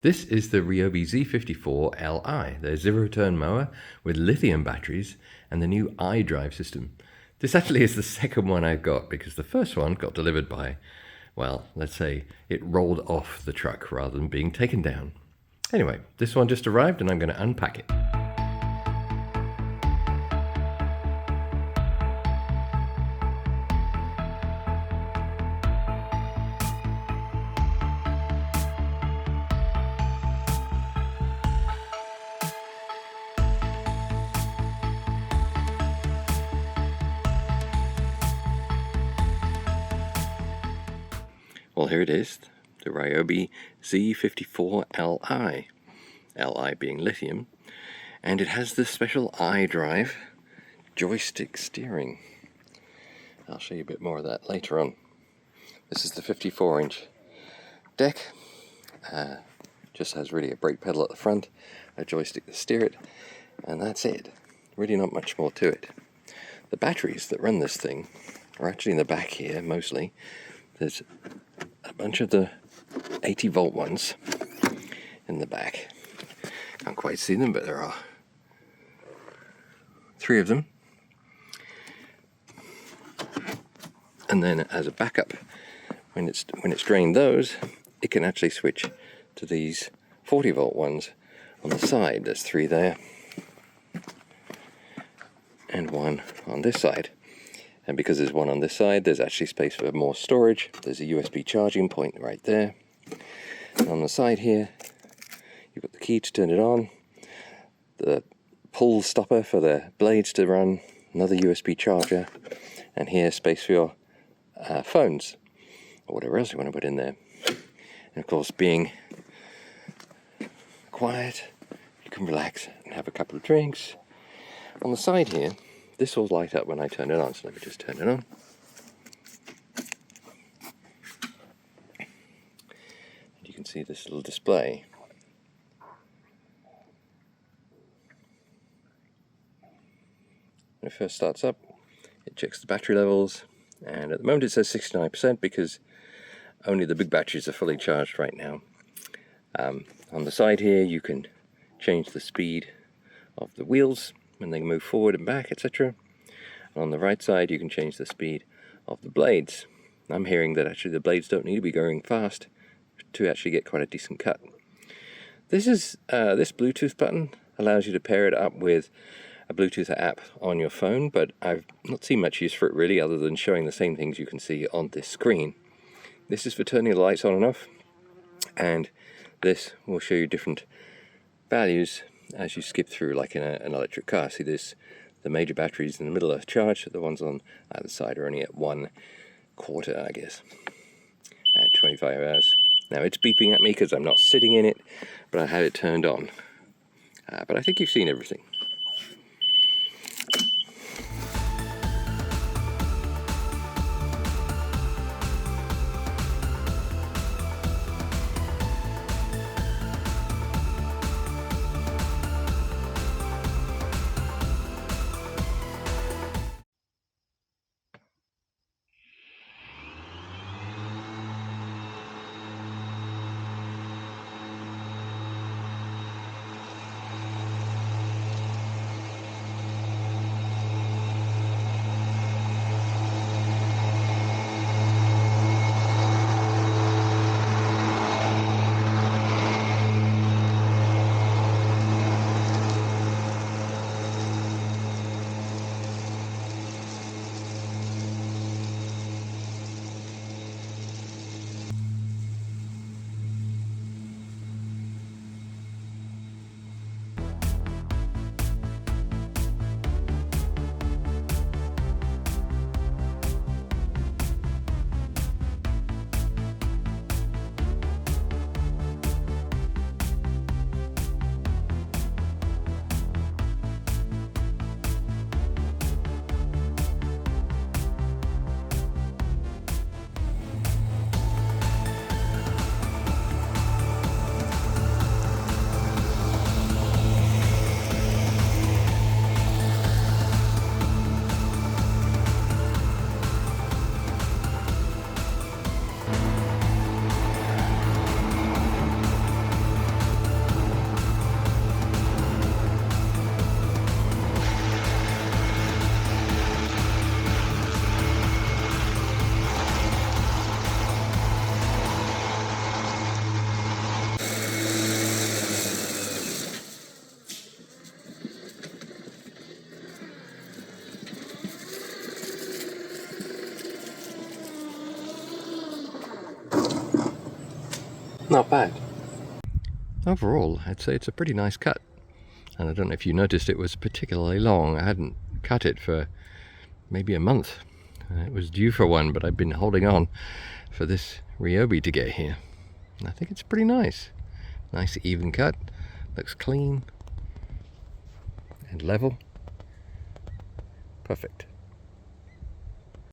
This is the Ryobi Z54Li, the zero-turn mower with lithium batteries and the new iDrive system. This actually is the second one I've got because the first one got delivered by, well, let's say it rolled off the truck rather than being taken down. Anyway, this one just arrived and I'm going to unpack it. Well, here it is, the Ryobi Z54Li, Li being lithium, and it has this special iDrive joystick steering. I'll show you a bit more of that later on. This is the 54-inch deck, just has really a brake pedal at the front, a joystick to steer it, and that's it. Really not much more to it. The batteries that run this thing are actually in the back here, mostly. There's a bunch of the 80-volt ones in the back. Can't quite see them, but there are 3 of them. And then as a backup, when it's drained those, it can actually switch to these 40-volt ones on the side. There's 3 there, and 1 on this side. And because there's 1 on this side, there's actually space for more storage. There's a USB charging point right there. And on the side here, you've got the key to turn it on, the pull stopper for the blades to run, another USB charger, and here space for your phones, or whatever else you want to put in there. And of course, being quiet, you can relax and have a couple of drinks. On the side here, this will light up when I turn it on, so let me just turn it on. And you can see this little display. When it first starts up, it checks the battery levels, and at the moment it says 69% because only the big batteries are fully charged right now. On the side here, you can change the speed of the wheels when they move forward and back, etc. And on the right side, you can change the speed of the blades. I'm hearing that actually the blades don't need to be going fast to actually get quite a decent cut. This Bluetooth button allows you to pair it up with a Bluetooth app on your phone, but I've not seen much use for it really, other than showing the same things you can see on this screen. This is for turning the lights on and off, and this will show you different values as you skip through, like in an electric car. See this, the major batteries in the middle are charged, the ones on either side are only at 1/4, I guess, at 25 hours. Now it's beeping at me because I'm not sitting in it, but I have it turned on. But I think you've seen everything. Not bad. Overall, I'd say it's a pretty nice cut. And I don't know if you noticed, it was particularly long. I hadn't cut it for maybe a month. It was due for one, but I've been holding on for this Ryobi to get here. And I think it's pretty nice. Nice even cut, looks clean and level. Perfect.